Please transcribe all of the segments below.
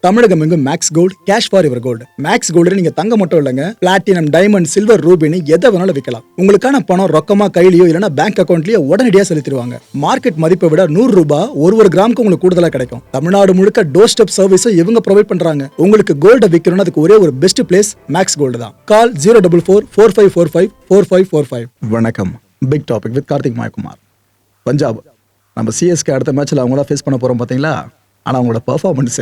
தமிழகம் எங்கும் Max gold cash for your gold. Max gold நீங்க தங்க மட்டும் இல்லைங்க, பிளாட்டினம், டைமண்ட், சில்வர், ரூபினி எதை வேணாலும் விற்கலாம். உங்களுக்கான பணம் ரொக்கமா கையிலயோ இல்லைன்னா பேங்க் அக்கௌண்ட்லயோ உடனடியாக செலுத்திடுவாங்க. மார்க்கெட் மதிப்பை விட 100 ரூபாய் ஒரு கிராமுக்கு உங்களுக்கு கூடுதலா கிடைக்கும். தமிழ்நாடு முழுக்க டோர் ஸ்டெப் சர்வீஸும் இவங்க ப்ரொவைட் பண்றாங்க. உங்களுக்கு கோல்ட விற்கணும்னு அதுக்கு ஒரே ஒரு பெஸ்ட் பிளேஸ் மேக்ஸ் கோல்டு தான். கால் 04445454545. வணக்கம். Big topic with Karthik Mayakumar. Punjab நம்ம சிஎஸ்கே அடுத்த மேட்ச்ல அவங்கள ஃபேஸ் பண்ண போறோம் பாத்தீங்களா? ஆனா அவங்களோட பெர்ஃபார்மன்ஸ்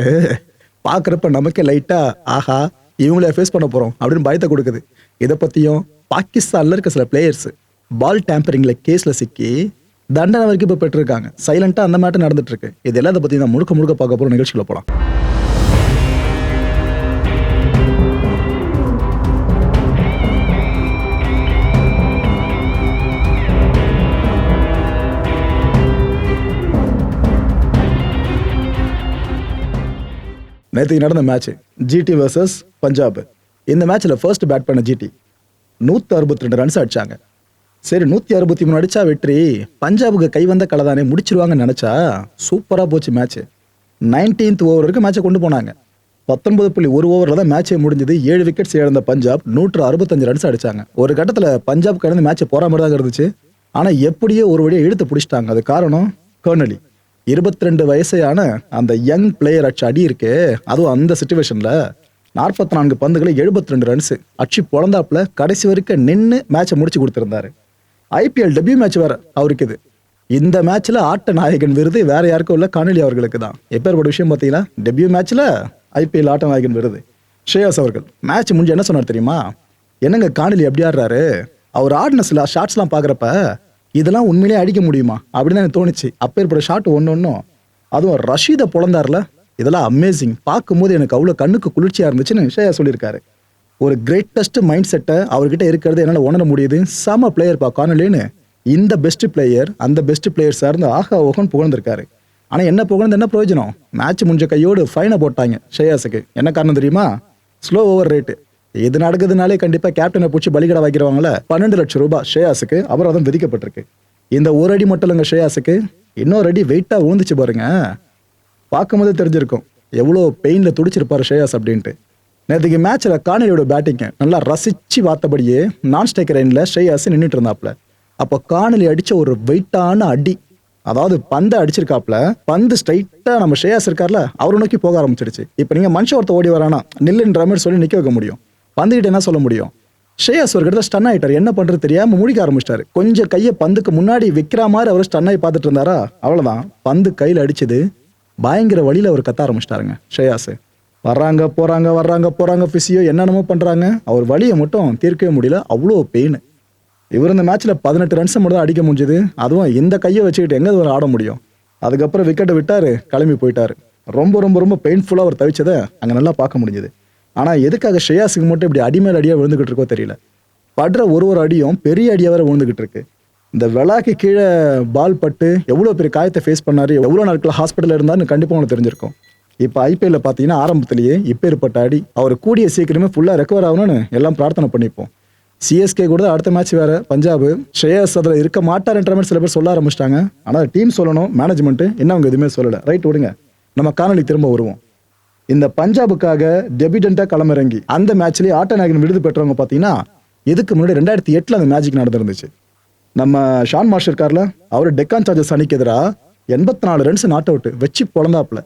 பார்க்குறப்ப நமக்கே லைட்டாக ஆஹா இவங்களே ஃபேஸ் பண்ண போகிறோம் அப்படின்னு பயத்தை கொடுக்குது. இதை பற்றியும் பாகிஸ்தானில் இருக்க சில பிளேயர்ஸ் பால் டேம்பரிங்கில் கேஸில் சிக்கி தண்டனை வரைக்கும் இப்போ பெற்றிருக்காங்க. சைலண்ட்டாக அந்த மேட்டர் நடந்துட்டு இருக்கு. இது எல்லாத்தை பற்றி நான் முழுக்க பார்க்க போகிற நிகழ்ச்சியில் போகலாம். நேற்று நடந்த மேட்ச் ஜிடி வர்சஸ் பஞ்சாப். இந்த மேட்ச்ல ஃபர்ஸ்ட் பேட் பண்ண ஜிடி 162 ரன்ஸ் அடிச்சாங்க. சரி, 163 அடிச்சா வெற்றி, பஞ்சாபுக்கு கை வந்த கலதானே முடிச்சிருவாங்கன்னு நினைச்சா சூப்பரா போச்சு மேட்ச். 19th ஓவர் வரைக்கும் மேட்சை கொண்டு போனாங்க. 19.1 ஓவரில் தான் மேட்சே முடிஞ்சது. 7 விக்கெட்ஸ் இழந்த பஞ்சாப் 165 ரன்ஸ் அடிச்சாங்க. ஒரு கட்டத்தில் பஞ்சாப் கடந்து மேட்சை போற மாதிரி தான் இருந்துச்சு. ஆனா எப்படியோ ஒரு வழியை இழுத்து பிடிச்சிட்டாங்க. அது காரணம் கர்னலி. 22 வயசையான அந்த யங் பிளேயர் அடிச்ச அடி இருக்கு. அதுவும் அந்த சிச்சுவேஷன்ல 44 பந்துகளை 72 ரன்ஸ் அடிச்சு பொழந்தாப்புல கடைசி வரைக்கும் நின்று மேட்சை முடிச்சு கொடுத்திருந்தாரு. ஐபிஎல் டெபியூ மேட்ச் வேற அவருக்கு இது. இந்த மேட்ச்ல ஆட்ட நாயகன் விருது வேற யாருக்கும் இல்ல, கானலி அவர்களுக்கு தான். எப்பேற்பட்ட விஷயம் பார்த்தீங்கன்னா, டெபியூ மேட்ச்ல ஐபிஎல் ஆட்ட நாயகன் விருது. ஸ்ரேயாஸ் அவர்கள் மேட்ச் முடிஞ்சு என்ன சொன்னார் தெரியுமா? என்னங்க கானலி எப்படி ஆடுறாரு, அவர் ஆடின சில ஷாட்ஸ்லாம் பாக்குறப்ப இதெல்லாம் உண்மையிலேயே அடிக்க முடியுமா அப்படின்னு எனக்கு தோணுச்சு. அப்பேற்பட்ட ஷாட் ஒன்னொன்னும், அதுவும் ரஷீதை பொழந்தார்ல, இதெல்லாம் அமேசிங். பார்க்கும்போது எனக்கு அவ்வளோ கண்ணுக்கு குளிர்ச்சியா இருந்துச்சுன்னு ஷேயா சொல்லியிருக்காரு. ஒரு கிரேட்டஸ்ட் மைண்ட் செட்டை அவர்கிட்ட இருக்கிறது என்னால் உணர முடியுது. செம பிளேயர் பா கானலின்னு. இந்த பெஸ்ட் பிளேயர் அந்த பெஸ்ட் பிளேயர் சார்ந்து ஆஹா ஓகன் புகழ்ந்திருக்காரு. ஆனால் என்ன புகழ்ந்து என்ன பிரயோஜனம்? மேட்ச் முடிஞ்ச கையோடு ஃபைனை போட்டாங்க ஷேயாஸுக்கு. என்ன காரணம் தெரியுமா? Slow over rate. இது நடக்குதுனாலே கண்டிப்பா கேப்டனை பூச்சி பலிகடை வைக்கிறவங்கள 12 லட்சம் ரூபாய் ஷேயாஸுக்கு அபராதம் விதிக்கப்பட்டிருக்கு. இந்த ஒரு அடி மட்டும் இல்லைங்க ஷேயாஸுக்கு, இன்னொரு அடி வெயிட்டா ஊந்துச்சு பாருங்க. பார்க்கும்போதே தெரிஞ்சிருக்கும் எவ்வளோ பெயின்ல துடிச்சிருப்பாரு ஷேயாஸ் அப்படின்ட்டு. நேற்றுக்கு மேட்ச்ல கானலியோட பேட்டிங்க நல்லா ரசிச்சு பார்த்தபடியே நான் ஸ்ட்ரைக்கர் லைன்ல ஷேயாஸ் நின்றுட்டு இருந்தாப்ல. அப்போ கானலி அடிச்ச ஒரு வெயிட்டான அடி, அதாவது பந்தை அடிச்சிருக்காப்ல, பந்து ஸ்ட்ரைட்டா நம்ம ஷேயாஸ் இருக்கார்ல அவரை நோக்கி போக ஆரம்பிச்சிடுச்சு. இப்போ நீங்க மனுஷன் ஒருத்த ஓடி வரானா நில்லுன்ற மாதிரி சொல்லி நிக்க வைக்க முடியும், பந்துகிட்ட என்ன சொல்ல முடியும்? ஷேயாஸ் ஒரு கிட்ட ஸ்டன் ஆயிட்டார். என்ன பண்றது தெரியாம முடிக்க ஆரம்பிச்சிட்டாரு. கொஞ்சம் கையை பந்துக்கு முன்னாடி வைக்கிற மாதிரி அவர் ஸ்டன் ஆகி பார்த்துட்டு இருந்தாரா, அவ்வளவுதான் பந்து கையில் அடிச்சது. பயங்கர வழியில அவர் கத்த ஆரம்பிச்சிட்டாருங்க ஷேயாஸ். வர்றாங்க போறாங்க பிசியோ என்னென்னமோ பண்றாங்க, அவர் வழியை மட்டும் தீர்க்கவே முடியல, அவ்வளோ பெயின். இவர் இந்த மேட்ச்ல 18 ரன்ஸ் மட்டும் தான் அடிக்க முடிஞ்சது. அதுவும் இந்த கையை வச்சுக்கிட்டு எங்க ஒரு ஆட முடியும்? அதுக்கப்புறம் விக்கெட்டை விட்டாரு, கிளம்பி போயிட்டாரு. ரொம்ப பெயின்ஃபுல்லா அவர் தவிச்சதை அங்க நல்லா பார்க்க முடிஞ்சது. ஆனா எதுக்காக ஷேயாஸுக்கு மட்டும் இப்படி அடிமேல் அடியா விழுந்துகிட்டு இருக்கோ தெரியல. படுற ஒரு அடியும் பெரிய அடியா வேற விழுந்துகிட்டு இருக்கு. இந்த விளாக்கு கீழே பால் பட்டு எவ்வளவு பெரிய காயத்தை ஃபேஸ் பண்ணாரு, எவ்வளவு நாட்கள் ஹாஸ்பிட்டல் இருந்தாருன்னு கண்டிப்பா உங்களுக்கு தெரிஞ்சிருக்கும். இப்ப ஐபிஎல்ல பாத்தீங்கன்னா ஆரம்பத்திலேயே இப்பேற்பட்ட அடி, அவர் கூடிய சீக்கிரமே ஃபுல்லா ரெக்கவர் ஆகணும்னு எல்லாம் பிரார்த்தனை பண்ணிப்போம். சிஎஸ்கே கூட அடுத்த மேட்ச் வேற பஞ்சாப். ஷேயாஸ் அதுல இருக்க மாட்டார்ன்ற மாதிரி சில பேர் சொல்ல ஆரம்பிச்சிட்டாங்க. ஆனா டீம் சொல்லணும், மேனேஜ்மெண்ட் இன்னும் அவங்க எதுவுமே சொல்லல. ரைட், விடுங்க, நம்ம காணொலி திரும்ப வருவோம். இந்த பஞ்சாபுக்காக டெபியூட்டண்டா களமிறங்கி அந்த மேட்ச்லயே ஆட்ட நாயகன் விருது பெற்றவங்க பாத்தீங்கன்னா, இதுக்கு முன்னாடி 2008 அந்த மேஜிக் நடந்துருந்துச்சு. நம்ம ஷான் மார்ஷ் இருக்கார்ல, அவர் டெக்கான் சார்ஜர்ஸ் அணிக்கு எதிராக 84 ரன்ஸ் நாட் அவுட் வச்சு பொழந்தாப்புல.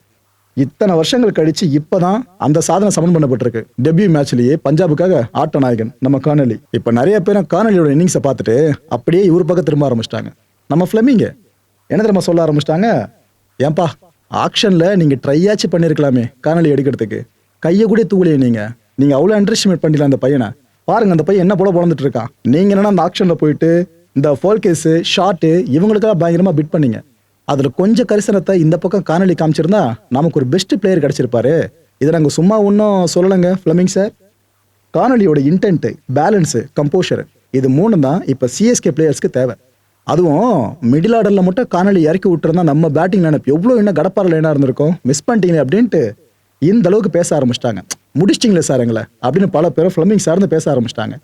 இத்தனை வருஷங்கள் கழிச்சு இப்பதான் அந்த சாதனை சமன் பண்ணப்பட்டிருக்கு. டெபியூ மேட்ச்லயே பஞ்சாபுக்காக ஆட்ட நாயகன் நம்ம கானலி. இப்ப நிறைய பேர் கானலியோட இன்னிங்ஸை பார்த்துட்டு அப்படியே இவர் பக்கம் திரும்ப ஆரம்பிச்சிட்டாங்க. நம்ம ஃபிளமிங்க என்ன தெரியுமா சொல்ல ஆரம்பிச்சிட்டாங்க? ஏன்பா ஆக்ஷன்ல நீங்க ட்ரையாச்சு பண்ணிருக்கலாமே கானலி எடுக்கிறதுக்கு, கையை கூட தூக்கலையே நீங்க அவ்வளவு அண்டர்ஸ்டிமேட் பண்ணிடலாம் அந்த பையனை. பாருங்க அந்த பையன் என்ன போல பொழந்துட்டு இருக்கான். நீங்க என்னன்னா அந்த ஆக்ஷன்ல போயிட்டு இந்த ஃபோல் கேஸ் ஷாட்டு இவங்களுக்கெல்லாம் பயங்கரமா பிட் பண்ணீங்க. அதுல கொஞ்சம் கரிசனத்தை இந்த பக்கம் கானலி காமிச்சிருந்தா நமக்கு ஒரு பெஸ்ட் பிளேயர் கிடைச்சிருப்பாரு. இதை நாங்க சும்மா ஒன்றும் சொல்லலைங்க ஃபிளமிங் சார். கானலியோட இன்டென்ட், பேலன்ஸ், கம்போஷர், இது 3 தான் இப்ப சிஎஸ்கே பிளேயர்ஸ்க்கு தேவை. அதுவும் மிடில் ஆர்டர்ல மட்டும் கானலி இறக்கி விட்டுருந்தா நம்ம பேட்டிங் லைனப் எவ்வளோ இன்னும் கடப்பார லைனா இருந்திருக்கும். மிஸ் பண்ணிட்டீங்க அப்படின்ட்டு இந்த அளவுக்கு பேச ஆரம்பிச்சிட்டாங்க. முடிச்சிட்டிங்களே சார் எங்களை அப்படின்னு பல பேரும் ஃபிளமிங் சார்ந்து பேச ஆரம்பிச்சிட்டாங்க.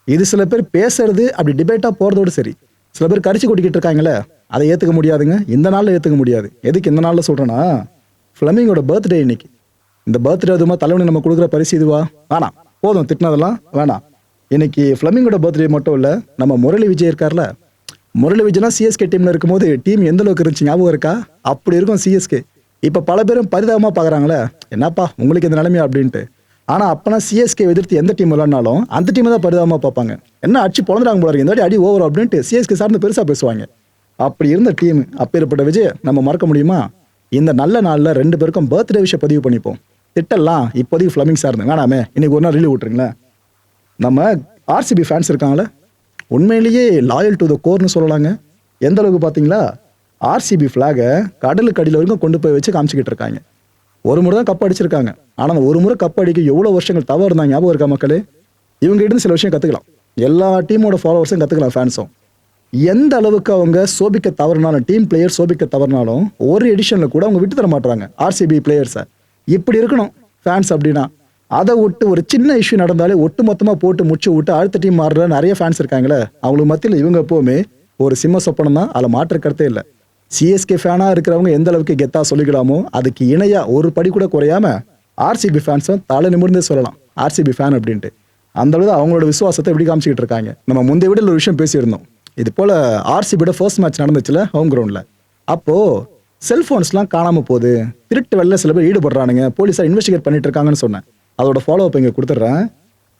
இது சில பேர் பேசுறது அப்படி டிபேட்டா போறதோடு சரி, சில பேர் கரிச்சு கொட்டிக்கிட்டு இருக்காங்களே, அதை ஏத்துக்க முடியாதுங்க. இந்த நாள்ல ஏத்துக்க முடியாது. எதுக்கு இந்த நாள்ல சொல்றேன்னா, ஃபிளமிங்கோட பர்த்டே இன்னைக்கு. இந்த பர்த்டே அதுமா தலைவனி நம்ம கொடுக்குற பரிசு இதுவா? வேணாம், போதும், திட்டினதெல்லாம் வேணாம். இன்னைக்கு ஃப்ளமிங்கோட பர்த்டே மட்டும் இல்லை, நம்ம முரளி விஜய் இருக்கார்ல, முரளி விஜய்லாம் சிஎஸ்கே டீமில் இருக்கும்போது டீம் எந்த அளவுக்கு இருந்துச்சு ஞாபகம் இருக்கா? அப்படி இருக்கும் சிஎஸ்கே. இப்போ பல பேரும் பரிதாபமாக பார்க்குறாங்களே, என்னப்பா உங்களுக்கு இந்த நிலைமையா அப்படின்ட்டு. ஆனால் அப்போனா சிஎஸ்கே எதிர்த்து எந்த டீம் விளாட்னாலும் அந்த டீமை தான் பரிதாபமாக பார்ப்பாங்க. என்ன அடிச்சு பொழந்துறாங்க போல இருக்கு, இந்த வாட்டி அடி ஓவர் அப்படின்ட்டு சிஎஸ்கே சார்ந்து பெருசாக பேசுவாங்க. அப்படி இருந்த டீம், அப்பேற்பட்ட விஜய் நம்ம மறக்க முடியுமா? இந்த நல்ல நாளில் 2 பேருக்கும் பர்த்டே விஷயம் பதிவு பண்ணிப்போம். திட்டலாம் இப்போதைக்கு ஃப்ளமிங் சார்ந்து வேணாமே, இன்னைக்கு ஒரு நாள் ரிலீவ் விட்டுருங்களேன். நம்ம ஆர்சிபி ஃபேன்ஸ் இருக்காங்களே, உண்மையிலேயே லாயல் டு த கோர்னு சொல்லலாங்க. எந்த அளவுக்கு பார்த்தீங்களா, ஆர்சிபி ஃப்ளாகை கடலுக்கு அடியில் வரைக்கும் கொண்டு போய் வச்சு காமிச்சிக்கிட்டு இருக்காங்க. ஒரு முறை தான் கப் அடிச்சிருக்காங்க. ஆனால் அந்த ஒரு முறை கப் அடிக்க எவ்வளோ வருஷங்கள் தவறு இருந்தாங்க ஞாபகம் இருக்கா மக்களே? இவங்க கிட்ட சில விஷயம் கற்றுக்கலாம். எல்லா டீமோட ஃபாலோவர்ஸும் கற்றுக்கலாம், ஃபேன்ஸும். எந்த அளவுக்கு அவங்க சோபிக்க தவறுனாலும், டீம் பிளேயர் சோபிக்க தவறுனாலும் ஒரு எடிஷனில் கூட அவங்க விட்டு தர மாட்டாங்க ஆர்சிபி பிளேயர்ஸை. இப்படி இருக்கணும் ஃபேன்ஸ் அப்படின்னா. அதை விட்டு ஒரு சின்ன இஷ்யூ நடந்தாலே ஒட்டு மொத்தமாக போட்டு முச்சு விட்டு அடுத்த டீம் மாறுற நிறைய ஃபேன்ஸ் இருக்காங்களே, அவங்களுக்கு மத்தியில் இவங்க எப்போவுமே ஒரு சிம்ம சொப்பனம் தான், அதில் மாற்றுக்கிறதே இல்லை. சிஎஸ்கே ஃபேனாக இருக்கிறவங்க எந்த அளவுக்கு கெத்தாக சொல்லிக்கலாமோ அதுக்கு இணையாக ஒரு படி கூட குறையாம ஆர்சிபி ஃபேன்ஸும் தலை நிமிர்ந்தே சொல்லலாம் ஆர்சிபி ஃபேன் அப்படின்ட்டு. அந்த அளவு அவங்களோட விசுவாசத்தை எப்படி காமிச்சிக்கிட்டு இருக்காங்க. நம்ம முந்தைய விட ஒரு விஷயம் பேசியிருந்தோம். இது போல் ஆர்சிபியோட ஃபர்ஸ்ட் மேட்ச் நடந்துச்சுல ஹோம் கிரவுண்டில். அப்போது செல்ஃபோன்ஸ்லாம் காணாமல் போகுது, திருட்டு வேலையில சில பேர் ஈடுபடுறானுங்க, போலீஸார் இன்வெஸ்டிகேட் பண்ணிட்டு இருக்காங்கன்னு சொன்னேன். அதோட ஃபாலோ அப் இங்கே கொடுத்துட்றேன்.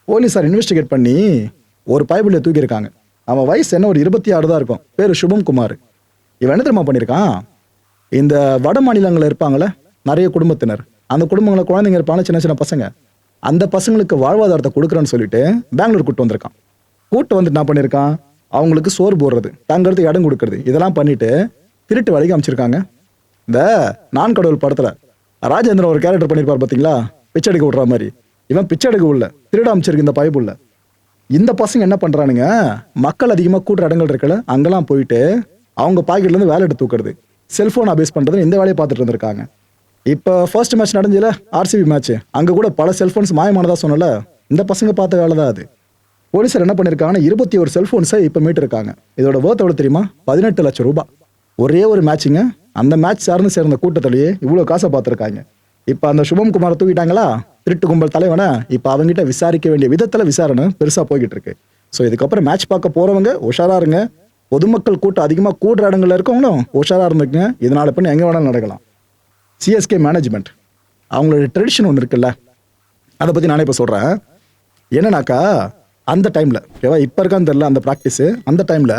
போலீஸார் இன்வெஸ்டிகேட் பண்ணி ஒரு பைபிளில் தூக்கியிருக்காங்க. அவன் வயசு என்ன ஒரு 26 தான் இருக்கும். பேர் சுபம் குமார். இவன் என்ன தெரியுமா பண்ணியிருக்கான், இந்த வட மாநிலங்களில் இருப்பாங்களே நிறைய குடும்பத்தினர், அந்த குடும்பங்களை குழந்தைங்க இருப்பாங்க, சின்ன சின்ன பசங்க, அந்த பசங்களுக்கு வாழ்வாதாரத்தை கொடுக்குறேன்னு சொல்லிட்டு பெங்களூர் கூட்டு வந்திருக்கான். கூட்டு வந்துட்டு என்ன பண்ணியிருக்கான், அவங்களுக்கு சோறு போடுறது, தங்கிறதுக்கு இடம் கொடுக்கறது, இதெல்லாம் பண்ணிட்டு திருட்டு வேலைக்கு அமைச்சிருக்காங்க. இந்த நான் கடவுள் படத்தில் ராஜேந்திரன் ஒரு கேரக்டர் பண்ணியிருப்பார் பார்த்தீங்களா, பிச்சை எடுக்க விட்ற மாதிரி. இவன் பிச்சை எடுக்க உள்ள திருட அமைச்சிருக்கு இந்த பைப்புள்ள. இந்த பசங்க என்ன பண்ணுறானுங்க, மக்கள் அதிகமாக கூட்டுற இடங்கள் இருக்கல அங்கெல்லாம் போயிட்டு அவங்க பாக்கெட்லேருந்து வேலை எடுத்து தூக்குறது, செல்ஃபோன் அபேஸ் பண்ணுறது, இந்த வேலையை பார்த்துட்டு இருந்திருக்காங்க. இப்போ ஃபர்ஸ்ட் மேட்ச் நடந்துல ஆர்சிபி மேட்ச், அங்கே கூட பல செல்ஃபோன்ஸ் மாயமானதா சொன்னல, இந்த பசங்க பார்த்த வேலை தான் அது. போலீஸார் என்ன பண்ணியிருக்காங்கன்னா 21 செல்ஃபோன்ஸை இப்போ மீட்டிருக்காங்க. இதோட வேர்த் எவ்வளோ தெரியுமா? 18 லட்சம் ரூபாய். ஒரே ஒரு மேட்சுங்க. அந்த மேட்ச் சார்ந்து சேர்ந்த கூட்டத்திலேயே இவ்வளோ காசை பார்த்துருக்காங்க. இப்போ அந்த சுபம் குமாரை தூக்கிட்டாங்களா, திருட்டு கும்பல் தலைவனை, இப்போ அவங்ககிட்ட விசாரிக்க வேண்டிய விதத்தில் விசாரணை பெருசாக போய்கிட்டு இருக்கு. ஸோ இதுக்கப்புறம் மேட்ச் பார்க்க போகிறவங்க உஷாராக இருங்க. பொதுமக்கள் கூட்டம் அதிகமாக கூடுற இடங்கள்ல இருக்கவங்களும் உஷாராக இருந்துக்குங்க. இதனால பண்ணி எங்கே வேணாலும் நடக்கலாம். சிஎஸ்கே மேனேஜ்மெண்ட் அவங்களோட ட்ரெடிஷன் ஒன்று இருக்குல்ல, அதை பற்றி நானே இப்போ சொல்கிறேன். என்னன்னாக்கா அந்த டைமில் ஓகேவா, இப்போ இருக்கான்னு தெரியல அந்த ப்ராக்டிஸு, அந்த டைமில்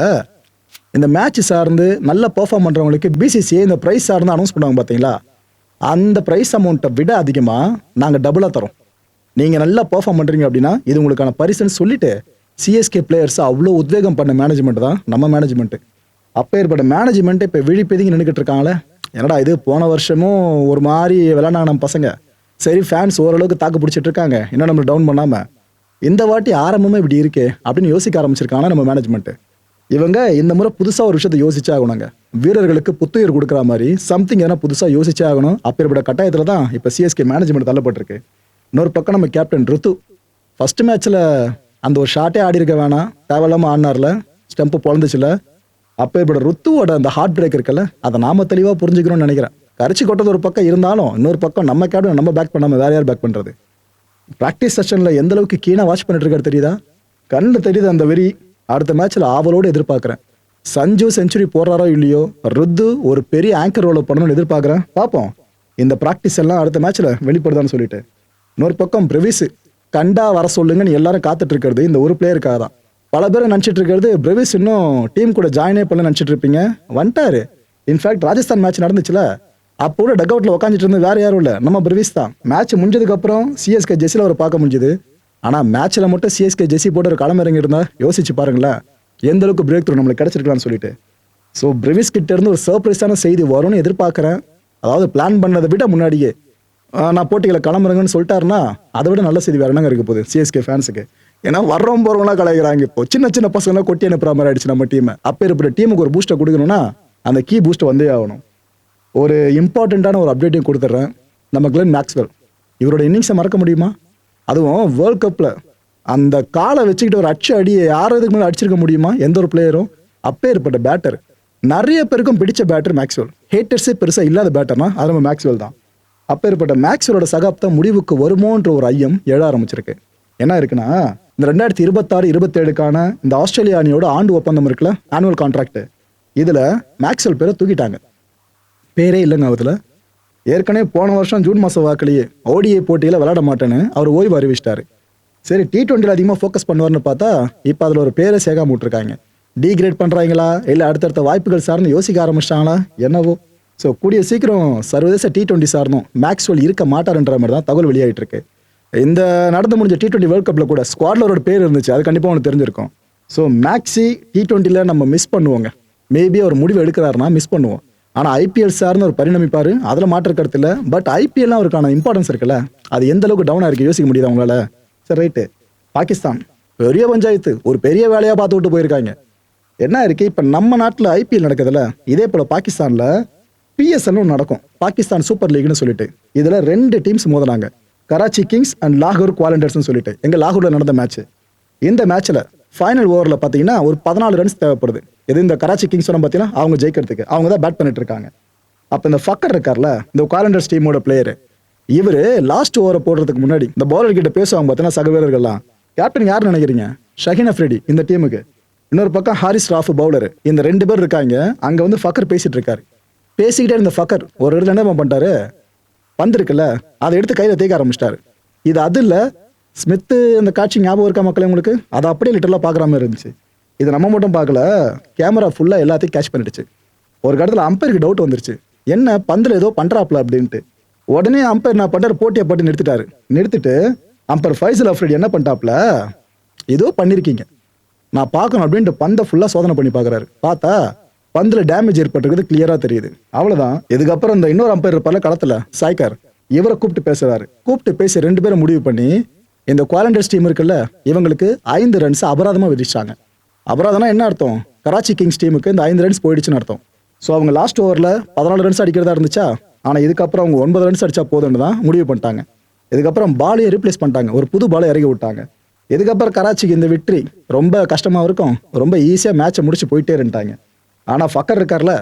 இந்த மேட்ச் சார்ந்து நல்லா பெர்ஃபார்ம் பண்ணுறவங்களுக்கு பிசிசிஐ இந்த ப்ரைஸ் சார்ந்து அனௌன்ஸ் பண்ணுவாங்க பார்த்தீங்களா, அந்த ப்ரைஸ் அமௌண்ட்டை விட அதிகமாக நாங்கள் டபுளாக தரோம். நீங்கள் நல்லா பெர்ஃபார்ம் பண்ணுறீங்க அப்படின்னா இது உங்களுக்கான பரிசுன்னு சொல்லிட்டு சிஎஸ்கே பிளேயர்ஸை அவ்வளோ உத்வேகம் பண்ண மேனேஜ்மெண்ட் தான் நம்ம மேனேஜ்மெண்ட்டு. அப்போ ஏற்பட்ட மேனேஜ்மெண்ட்டு இப்போ விழிப்பெதுங்கி நின்றுக்கிட்டு இருக்காங்களே, என்னடா இது போன வருஷமும் ஒரு மாதிரி விளையாண்டாங்க நம்ம பசங்க, சரி ஃபேன்ஸ் ஓரளவுக்கு தாக்கு பிடிச்சிட்டு இருக்காங்க, இன்னும் நம்மளை டவுன் பண்ணாமல், இந்த வாட்டி ஆரம்பமே இப்படி இருக்கே அப்படின்னு யோசிக்க ஆரம்பிச்சிருக்காங்க நம்ம மேனேஜ்மெண்ட்டு. இவங்க இந்த முறை புதுசாக ஒரு விஷயத்தை யோசிச்சே ஆகணுங்க. வீரர்களுக்கு புத்துயிர் கொடுக்குற மாதிரி சம்திங் எதனா புதுசாக யோசிச்சே ஆகணும். அப்பேற்பட்ட கட்டாயத்தில் தான் இப்போ சிஎஸ்கே மேனேஜ்மெண்ட் தள்ளப்பட்டிருக்கு. இன்னொரு பக்கம் நம்ம கேப்டன் ருத்து ஃபர்ஸ்ட் மேட்ச்சில் அந்த ஒரு ஷாட்டே ஆடி இருக்க வேணாம், தேவையில்லாமல் ஆடினார்ல, ஸ்டெம்பு பொழந்துச்சுல. அப்பேற்பட்ட ருத்துவோட அந்த ஹார்ட் பிரேக் இருக்குல்ல, அதை நாம தெளிவாக புரிஞ்சுக்கணும்னு நினைக்கிறேன். கரைச்சி கொட்டது ஒரு பக்கம் இருந்தாலும் இன்னொரு பக்கம் நம்ம கேப்டன் நம்ம பேக் பண்ணாமல் வேற யார் பேக் பண்ணுறது. ப்ராக்டிஸ் செஷனில் எந்த அளவுக்கு கீனாக வாட்ச் பண்ணிட்டு இருக்காரு தெரியுதா, கண்ணில் தெரியுது அந்த வெறி. அடுத்த மேட்ச்சில் ஆவலோடு எதிர்பார்க்குறேன். சஞ்சு செஞ்சுரி போடுறாரோ இல்லையோ, ருத்து ஒரு பெரிய ஆங்கர் ரோலை பண்ணணும்னு எதிர்பார்க்குறேன். பார்ப்போம் இந்த ப்ராக்டிஸ் எல்லாம் அடுத்த மேட்ச்சில் வெளிப்படுதான்னு சொல்லிட்டு. இன்னொரு பக்கம் பிரவிஸ் கண்டா வர சொல்லுங்கன்னு எல்லாரும் காத்துட்டு இருக்கிறது இந்த ஒரு பிளேயருக்காக தான். பல பேரை நினச்சிட்டு இருக்கிறது பிரவிஸ் இன்னும் டீம் கூட ஜாயினே பண்ண நினச்சிட்டு இருப்பீங்க, வந்துட்டாரு. இன்ஃபேக்ட் ராஜஸ்தான் மேட்ச் நடந்துச்சுல, அப்போ கூட டக் அவுட்டில் உட்காந்துட்டு இருந்து வேற யாரும் இல்லை, நம்ம பிரவிஸ் தான். மேட்ச் முடிஞ்சதுக்கப்புறம் சிஎஸ்கே ஜெர்சியில் அவரை பார்க்க முடிஞ்சுது. ஆனால் மேட்ச்சில் மட்டும் சிஎஸ்கே ஜெர்சி போட்டு ஒரு களமிறங்கி இருந்தால் யோசிச்சு பாருங்களேன் எந்த அளவுக்கு பிரேக் த்ரூ நம்மளுக்கு கிடைச்சிருக்கலாம்னு சொல்லிட்டு. ஸோ பிரவிஸ் கிட்ட இருந்து ஒரு சர்ப்ரைஸான செய்தி வரும்னு எதிர்பார்க்குறேன். அதாவது பிளான் பண்ணதை விட முன்னாடியே நான் போட்டிகளை களமிறங்கன்னு சொல்லிட்டாருன்னா அதை விட நல்ல செய்தி வேறு என்னங்க இருக்க போகுது சிஎஸ்கே ஃபேன்ஸுக்கு. ஏன்னா வர்றவங்க போகிறவங்களாம் கலைக்கிறாங்க. இப்போ சின்ன சின்ன பசங்களாம் கொட்டி அனுப்புற மாதிரி ஆயிடுச்சு நம்ம டீமை. அப்போ இருக்கிற டீமுக்கு ஒரு பூஸ்ட்டை கொடுக்கணும்னா அந்த கீ பூஸ்ட்டை வந்தே ஆகணும். ஒரு இம்பார்ட்டண்ட்டான ஒரு அப்டேட்டையும் கொடுத்துட்றேன். நம்ம கிளென் மேக்ஸ்வெல் இவரோட இன்னிங்ஸை மறக்க முடியுமா? அதுவும் வேர்ல்ட் கப்பில் அந்த காலை வச்சுக்கிட்டு ஒரு அடியை யாருக்கு மேலே அடிச்சிருக்க முடியுமா எந்த ஒரு பிளேயரும்? அப்பே ஏற்பட்ட பேட்டர், நிறைய பேருக்கும் பிடிச்ச பேட்டர் மேக்ஸ்வெல். ஹேட்டர்ஸே பெருசாக இல்லாத பேட்டர்னா அது நம்ம மேக்ஸ்வெல் தான். அப்பேற்பட்ட மேக்ஸ்வெலோட சகாப்தம் முடிவுக்கு வருமோன்ற ஒரு ஐயம் எழ ஆரம்பிச்சிருக்கு. என்ன இருக்குன்னா, இந்த 2026-27க்கான இந்த ஆஸ்திரேலியா அணியோட ஆண்டு ஒப்பந்தம் இருக்குல்ல, ஆனுவல் கான்ட்ராக்ட், இதுல மேக்ஸ்வெல் பேரை தூக்கிட்டாங்க. பேரே இல்லைங்க அதுல. ஏற்கனவே போன வருஷம் ஜூன் மாசம் வாக்கிலேயே ஓடிஐ போட்டியில விளையாட மாட்டேன்னு அவர் ஓய்வு அறிவிச்சிட்டாரு. சரி, T20 அதிகமாக ஃபோக்கஸ் பண்ணுவார்னு பார்த்தா இப்போ அதில் ஒரு பேரை சேகாம விட்டுருக்காங்க. டீக்ரேட் பண்ணுறாங்களா இல்லை அடுத்தடுத்த வாய்ப்புகள் சார்ந்து யோசிக்க ஆரம்பிச்சிட்டாங்களா என்னவோ. ஸோ கூடிய சீக்கிரம் சர்வதேச T20 சார்ந்தும் மேக்ஸ்வெல் இருக்க மாட்டாருன்ற மாதிரி தான் தகவல் வெளியாகிட்டு இருக்கு. இந்த நடந்து முடிஞ்ச T20 வேர்ல்ட் கப்பில் கூட ஸ்குவாட்ல அவரோட பேர் இருந்துச்சு, அது கண்டிப்பாக அவனுக்கு தெரிஞ்சிருக்கும். ஸோ மேக்ஸி T20ல நம்ம மிஸ் பண்ணுவோங்க. மேபி அவர் முடிவு எடுக்கிறாருன்னா மிஸ் பண்ணுவோம். ஆனால் ஐபிஎல் சார்னு ஒரு பரிணமிப்பார், அதில் மாற்ற கருத்து இல்லை. பட் ஐபிஎல்லாம் அவருக்கான இம்பார்ட்டன்ஸ் இருக்குல்ல, அது எந்த அளவுக்கு டவுனாக இருக்குது யோசிக்க முடியுது அவங்களால. சரி ரைட்டு, பாகிஸ்தான் பெரிய பஞ்சாயத்து ஒரு பெரிய வேலையாக பார்த்து விட்டு போயிருக்காங்க. என்ன இருக்கு, இப்போ நம்ம நாட்டில் ஐபிஎல் நடக்குதுல்ல, இதே போல் பாகிஸ்தானில் பிஎஸ்எல்னு நடக்கும், பாகிஸ்தான் சூப்பர் லீக்னு சொல்லிட்டு. இதில் 2 டீம்ஸ் மோதினாங்க, கராச்சி கிங்ஸ் அண்ட் லாகூர் குவாலண்டர்ஸ்னு சொல்லிட்டு. எங்கள் லாகூரில் நடந்த மேட்ச். இந்த மேட்ச்சில் ஃபைனல் ஓவரில் பார்த்தீங்கன்னா ஒரு 14 ரன்ஸ் தேவைப்படுது. எது இந்த கராச்சி கிங்ஸ் பார்த்தீங்கன்னா அவங்க ஜெயிக்கிறதுக்கு அவங்க தான் பேட் பண்ணிட்டு இருக்காங்க. அப்போ இந்த ஃபக்கர் இருக்கார்ல, இந்த குவாலண்டர்ஸ் டீமோட பிளேயரு, இவர் லாஸ்ட் ஓவரை போடுறதுக்கு முன்னாடி இந்த பவுலர் கிட்ட பேசுவாங்க பார்த்தீங்கன்னா சக வீரர்கள்லாம். கேப்டன் யார் நினைக்கிறீங்க? ஷஹீன் அஃப்ரிடி இந்த டீமுக்கு. இன்னொரு பக்கம் ஹாரிஸ் ராஃப் பவுலர். இந்த 2 பேர் இருக்காங்க. அங்கே வந்து ஃபக்கர் பேசிட்டு இருக்காரு. பேசிக்கிட்டே இருந்த ஃபக்கர் ஒரு இடத்துல என்ன பண்ணிட்டாரு, பந்து இருக்குல்ல அதை எடுத்து கையில் தேய்க்க ஆரம்பிச்சிட்டாரு. இது அது இல்லை, ஸ்மித்து அந்த காட்சி ஞாபகம் இருக்கா மக்களே உங்களுக்கு? அதை அப்படியே லிட்டரலாக பார்க்குற மாதிரி இருந்துச்சு. இது நம்ம மட்டும் பார்க்கல, கேமரா ஃபுல்லாக எல்லாத்தையும் கேட்ச் பண்ணிடுச்சு. ஒரு இடத்துல அம்பையருக்கு டவுட் வந்துருச்சு, என்ன பந்தில் ஏதோ பண்ணுறாப்ல அப்படின்ட்டு. உடனே அம்பையர் நான் பண்ணுற போட்டியை பட்டு நிறுத்திட்டு அம்பையர் ஃபைசல் அஃப்ரிடி என்ன பண்ணிட்டாப்ல, ஏதோ பண்ணியிருக்கீங்க நான் பார்க்கணும் அப்படின்ட்டு பந்தை ஃபுல்லாக சோதனை பண்ணி பார்க்குறாரு. பார்த்தா பந்தில் டேமேஜ் ஏற்பட்டிருக்குது கிளியராக தெரியுது. அவ்வளோதான். இதுக்கப்புறம் இந்த இன்னொரு அம்பையர் இருப்பார்ல களத்தில், சாய்கர், இவரை கூப்பிட்டு பேசுறாரு. கூப்பிட்டு பேசி 2 பேரும் முடிவு பண்ணி இந்த குவாலண்டர்ஸ் டீம் இருக்குல்ல, இவங்களுக்கு 5 ரன்ஸ் அபராதமாக விதிச்சாங்க. அபராதம்னா என்ன அர்த்தம்? கராச்சி கிங்ஸ் டீமுக்கு இந்த 5 ரன்ஸ் போயிடுச்சுன்னு அர்த்தம். ஸோ அவங்க லாஸ்ட் ஓவரில் 14 ரன்ஸ் அடிக்கிறதா இருந்துச்சா, ஆனால் இதுக்கப்புறம் அவங்க 9 ரன்ஸ் அடிச்சா போதுன்னு தான் முடிவு பண்ணிட்டாங்க. இதுக்கப்புறம் பாலையை ரீப்ளேஸ் பண்ணிட்டாங்க, ஒரு புது பாலை இறக்கி விட்டாங்க. இதுக்கப்புறம் கராச்சிக்கு இந்த வெற்றி ரொம்ப கஷ்டமாக இருக்கும், ரொம்ப ஈஸியாக மேட்சை முடிச்சு போயிட்டே இருந்துட்டாங்க. ஆனால் ஃபக்கர் இருக்கார்ல,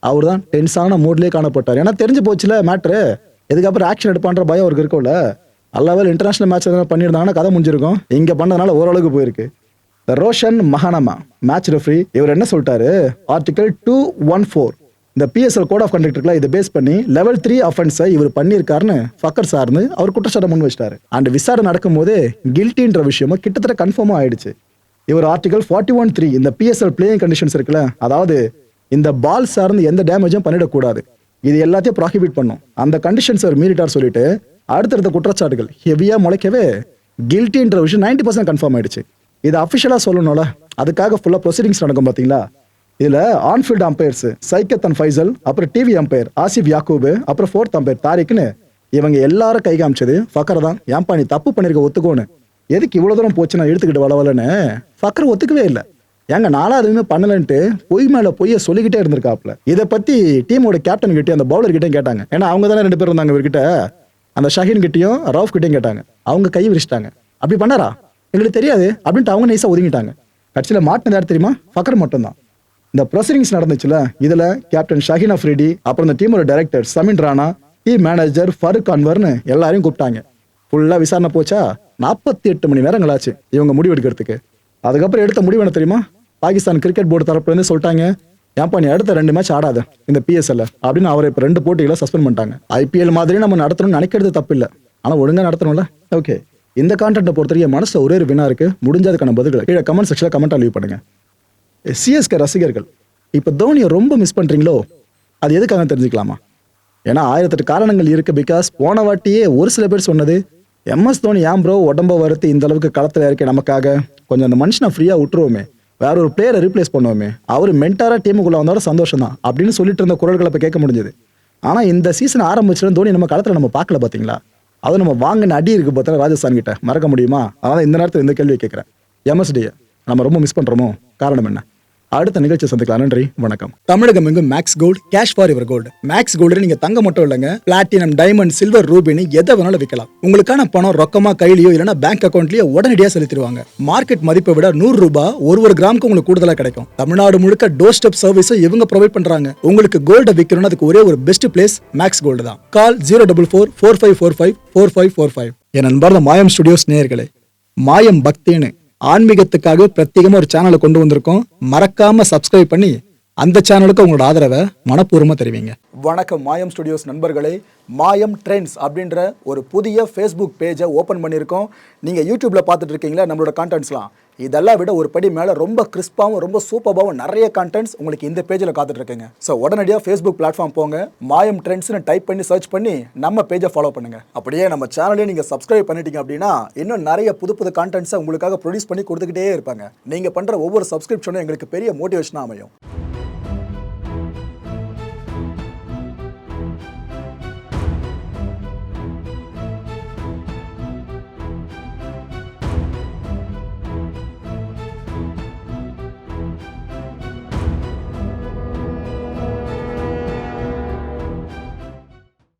அவர் தான் டென்ஸான மூட்லேயே காணப்பட்டார். ஏன்னா தெரிஞ்சு போச்சுல மேட்ரு, இதுக்கப்புறம் ஆக்ஷன் எடுப்பான்ற பயம் அவருக்கு இருக்கும்ல. அல்லாமல் இன்டர்நேஷனல் மேட்ச் எதனா பண்ணியிருந்தாங்கன்னா கதை முடிஞ்சிருக்கும். இங்கே பண்ணதுனால ஓரளவுக்கு போயிருக்கு. ரோஷன் மஹானமா மேட்ச் ரெஃப்ரி, இவர் என்ன சொல்லிட்டாரு, ஆர்டிகல் 214 இந்த பிஎஸ்எல் கோட் ஆஃப் கண்டக்ட் இருக்குல்ல, இதை பேஸ் பண்ணி லெவல் 3 அஃபென்ஸை இவர் பண்ணியிருக்காருன்னு ஃபக்கர் சார்னு அவர் குற்றச்சாட்டை முன் வச்சிட்டாரு. அண்ட் விசாரணை நடக்கும்போது கில்ட்டின்ற விஷயமும் கிட்டத்தட்ட கன்ஃபார்மாக ஆயிடுச்சு. இவர் ஆர்டிகல் 41(3 இந்த பிஎஸ்எல் பிளேயிங் கண்டிஷன்ஸ் இருக்குல்ல, அதாவது இந்த பால் சார்ந்து எந்த டேமேஜும் பண்ணிடக்கூடாது, இது எல்லாத்தையும் ப்ராஹிபிட் பண்ணும், அந்த கண்டிஷன்ஸ் அவர் மீறிட்டார் சொல்லிட்டு அடுத்தடுத்த குற்றச்சாட்டுகள் ஹெவியாக முளைக்கவே கில்ட்டின்ற விஷயம் 90% கன்ஃபார்ம் ஆயிடுச்சு. இது அஃபிஷியலாக சொல்லணும்ல, அதுக்காக ஃபுல்லாக ப்ரொசீடிங்ஸ் நடக்கும் பார்த்தீங்களா. இதில் ஆன்ஃபீல்டு அம்பையர்ஸ் சைக்கத் அண்ட் ஃபைசல், அப்புறம் டிவி அம்பையர் ஆசிப் யாக்கூப், அப்புறம் 4th அம்பையர் தாரிக்னு இவங்க எல்லாரும் கை காமிச்சது ஃபக்கர் தான். ஏன்பா நீ தப்பு பண்ணியிருக்க ஒத்துக்கோன்னு, எதுக்கு இவ்வளோ தூரம் போச்சு நான் எடுத்துக்கிட்டு வளவலன்னு ஃபக்கர் ஒத்துக்கவே இல்லை. ஏங்க நானும் அதுவுமே பண்ணலன்ட்டு பொய் மேலே பொய்யை சொல்லிக்கிட்டே இருந்திருக்காப்ல. இதை பற்றி டீமோட கேப்டன் கிட்டே அந்த பவுலர் கிட்டேயும் கேட்டாங்க. ஏன்னா அவங்க தானே 2 பேர் இருந்தாங்க இவர்கிட்ட, அந்த ஷஹீன் கிட்டையும் ரவுஃப் கிட்டையும் கேட்டாங்க. அவங்க கை விரிச்சிட்டாங்க. அப்படி பண்ணாரா எங்களுக்கு தெரியாது அப்படின்ட்டு அவங்க நைஸாக ஒதுங்கிட்டாங்க. கட்சியில் மாட்டினது யார் தெரியுமா? ஃபக்கர் மட்டும்தான். இந்த ப்ரொசீடிங்ஸ் நடந்துச்சுல, இதில் கேப்டன் ஷஹீன் அஃப்ரிடி, அப்புறம் இந்த டீமோட director Sameen Rana, team manager Farooq அன்வர்னு எல்லாரையும் கூப்பிட்டாங்க. ஃபுல்லாக விசாரணை போச்சா, 48 மணி நேரங்கள் ஆச்சு இவங்க முடிவு எடுக்கிறதுக்கு. அதுக்கப்புறம் எடுத்த முடிவு என்ன தெரியுமா? பாகிஸ்தான் கிரிக்கெட் போர்டு தரப்புலேருந்து சொல்லிட்டாங்க, ஏன்ப்பா நீ அடுத்த 2 மேட்ச் ஆடாத இந்த பிஎஸ்எல்ல அப்படின்னு. அவரை இப்போ 2 போட்டிகளை சஸ்பெண்ட் பண்ணிட்டாங்க. ஐபிஎல் மாதிரி நம்ம நடத்தணும்னு நினைக்கிறது தப்பு இல்லை, ஆனால் ஒழுங்காக நடத்தணும்ல. ஓகே, இந்த கான்டென்ட்டை பொறுத்தவரைக்கும் மனசில் ஒரே ஒரு வினா இருக்குது, முடிஞ்சதுக்கான பதில்களை கீழே கமெண்ட் செக்ஷனில் கமெண்ட்டாக லீவ் பண்ணுங்க. சிஎஸ்கே ரசிகர்கள் இப்போ தோனியை ரொம்ப மிஸ் பண்ணுறீங்களோ, அது எதுக்காக தெரிஞ்சுக்கலாமா? ஏன்னா 1008 காரணங்கள் இருக்குது. பிகாஸ் போன வாட்டியே ஒரு சில பேர் சொன்னது, எம்எஸ் தோனி ஏன் ப்ரோ உடம்ப வருத்தி இந்த அளவுக்கு களத்தில் இருக்க, நமக்காக கொஞ்சம் அந்த மனுஷனை ஃப்ரீயாக விட்டுருவோமே, வேற ஒரு பிளேயரை ரீப்ளேஸ் பண்ணுவோமே, அவர் மென்டாராக டீமுக்குள்ளே வந்தோட சந்தோஷம் தான் அப்படின்னு சொல்லிட்டு இருந்த குரல்களை இப்போ கேட்க முடிஞ்சது. ஆனால் இந்த சீசன் ஆரம்பிச்சிடும் தோனி நம்ம களத்தில் நம்ம பார்க்கல பார்த்தீங்களா. அது நம்ம வாங்கின அடி இருக்குது பார்த்தா ராஜஸ்தான் கிட்ட, மறக்க முடியுமா? அதனால் இந்த நேரத்தில் இந்த கேள்வியை கேட்குறேன், எம்எஸ்டியை நம்ம ரொம்ப மிஸ் பண்ணுறோமோ, காரணம் என்ன? அடுத்த நிகழ்ச்சி சந்திக்கலாம். நன்றி, வணக்கம். தமிழகம் எங்கும் Max gold, cash for your gold. Max gold நீங்க தங்க மட்டும் இல்லைங்க, பிளாட்டினம், டைமண்ட், சில்வர், ரூபினி எதை வேணாலும் விற்கலாம். உங்களுக்கான பணம் ரொக்கமா கையிலயோ இல்லைன்னா பேங்க் அக்கௌண்ட்லயோ உடனடியாக செலுத்திடுவாங்க. மார்க்கெட் மதிப்பை விட 100 ரூபாய் ஒரு கிராமுக்கு உங்களுக்கு கூடுதலா கிடைக்கும். தமிழ்நாடு முழுக்க டோர் ஸ்டெப் சர்வீஸை இவங்க ப்ரொவைட் பண்றாங்க. உங்களுக்கு கோல்ட விற்கணும்னு அதுக்கு ஒரே ஒரு பெஸ்ட் பிளேஸ் மேக்ஸ் கோல்டு தான். கால் 04445454545. என் அன்பார்ந்த மாயம் ஸ்டுடியோஸ் நேயர்களே, மாயம் பக்தின்னு ஆன்மீகத்துக்காக பிரத்யேகமா ஒரு சேனலை கொண்டு வந்திருக்கோம். மறக்காம சப்ஸ்கிரைப் பண்ணி அந்த சேனலுக்கு உங்களோட ஆதரவை மனப்பூர்வமா தெரிவிங்க. வணக்கம் மாயம் ஸ்டுடியோஸ் நண்பர்களே. மாயம் ட்ரெண்ட்ஸ் அப்படின்ற ஒரு புதிய ஃபேஸ்புக் பேஜை ஓப்பன் பண்ணியிருக்கோம். நீங்கள் யூடியூப்பில் பார்த்துட்டு இருக்கீங்களா நம்மளோட கான்டென்ட்ஸ்லாம். இதெல்லாம் விட ஒரு படி மேலே ரொம்ப கிறிஸ்பாகவும் ரொம்ப சூப்பராகவும் நிறைய கான்டென்ட்ஸ் உங்களுக்கு இந்த பேஜில் காத்துட்ருக்குங்க. ஸோ உடனடியாக ஃபேஸ்புக் பிளாட்ஃபார்ம் போங்க, மாயம் ட்ரெண்ட்ஸ்னு டைப் பண்ணி சர்ச் பண்ணி நம்ம பேஜை ஃபாலோ பண்ணுங்கள். அப்படியே நம்ம சேனலையும் நீங்கள் சப்ஸ்கிரைப் பண்ணிட்டீங்க அப்படின்னா இன்னும் நிறைய புது கான்டென்ட்ஸை உங்களுக்காக ப்ரொடியூஸ் பண்ணி கொடுத்துக்கிட்டே இருப்பாங்க. நீங்கள் பண்ணுற ஒவ்வொரு சப்ஸ்கிரிப்ஷனும் எங்களுக்கு பெரிய மோட்டிவேஷனாக அமையும்.